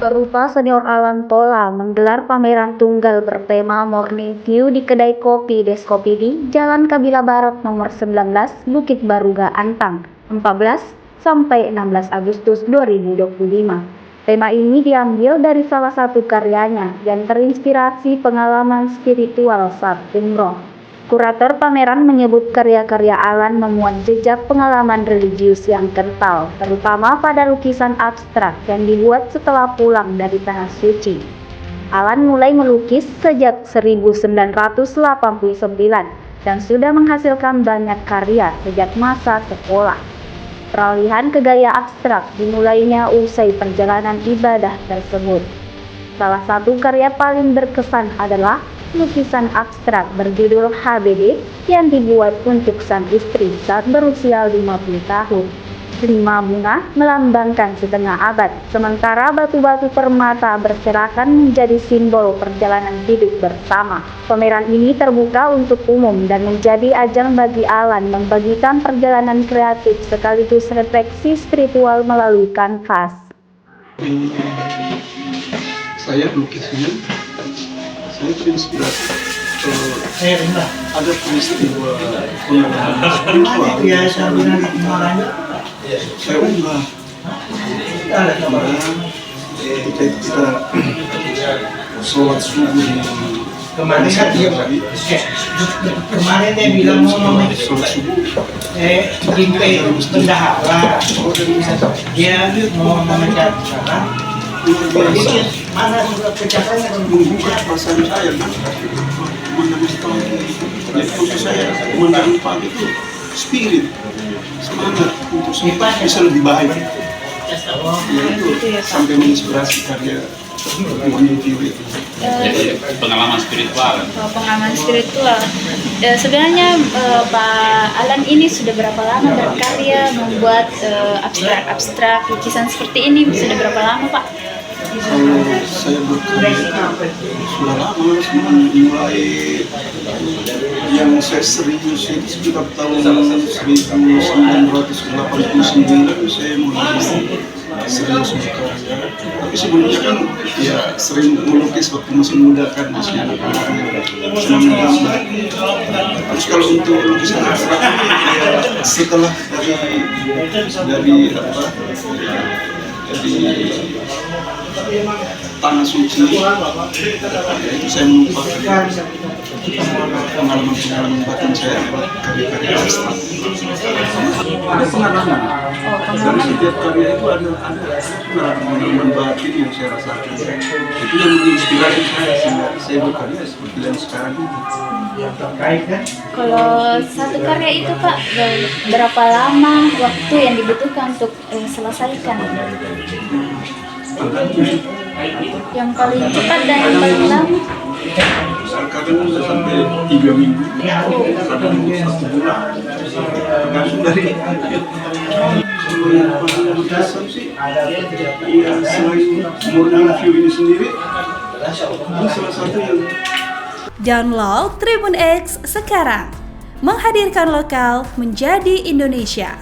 Perupa Senior Alan Tola menggelar pameran tunggal bertema Morning View di kedai kopi Deskopidi, Jalan Kabila Barat nomor 19, Bukit Baruga, Antang, 14 sampai 16 Agustus 2025. Tema ini diambil dari salah satu karyanya yang terinspirasi pengalaman spiritual saat umroh. Kurator pameran menyebut karya-karya Alan memuat jejak pengalaman religius yang kental, terutama pada lukisan abstrak yang dibuat setelah pulang dari Tanah Suci. Alan mulai melukis sejak 1989 dan sudah menghasilkan banyak karya sejak masa sekolah. Peralihan ke gaya abstrak dimulainya usai perjalanan ibadah tersebut. Salah satu karya paling berkesan adalah lukisan abstrak berjudul HBD yang dibuat untuk sang istri saat berusia 50 tahun. 5 bunga melambangkan setengah abad, sementara batu-batu permata berserakan menjadi simbol perjalanan hidup bersama. Pameran ini terbuka untuk umum dan menjadi ajang bagi Alan membagikan perjalanan kreatif sekaligus refleksi spiritual melalui kanvas. Saya lukisnya, saya terinspirasi ada peristiwa pengalaman spiritual. Saya unggah kita sholat subuh di kemarin dia bilang mau sholat subuh jimpe bendahara dia mau memecat mana surat pecahannya membuka perasaan saya jadi untuk saya menang pagi itu spirit semangat untuk saya bisa lebih baik itu sampai menginspirasi karya Morning View itu. Jadi pengalaman spiritual. Pengalaman spiritual. Sebenarnya Pak Alan ini sudah berapa lama berkarya membuat abstrak lukisan seperti ini? Sudah berapa lama, Pak? Kalau saya berkarya sudah lama, mulai yang saya serius itu sekitar tahun 1989 saya mulai serius berkarya. Tapi sebelumnya kan ya sering melukis waktu masih muda kan, masih anak-anak senang menggambar. Terus kalau untuk lukisan abstrak ya setelah dari Tanah Suci itu saya melupakan pengalaman batin saya karya-karya abstrak. Ada pengalaman. Karena setiap karya itu ada pengalaman batin yang saya rasakan. Itu yang menginspirasi saya sehingga saya berkarya seperti yang sekarang ini. Kalau satu karya itu, Pak, berapa lama waktu yang dibutuhkan untuk selesaikan? Yang paling cepat dan yang paling lama? Kadang bisa sampai 3 minggu, kadang 1 bulan, tergantung dari lukisan sih. Ya selain Morning View ini sendiri, ini salah satu yang Download Tribun X sekarang, menghadirkan lokal menjadi Indonesia.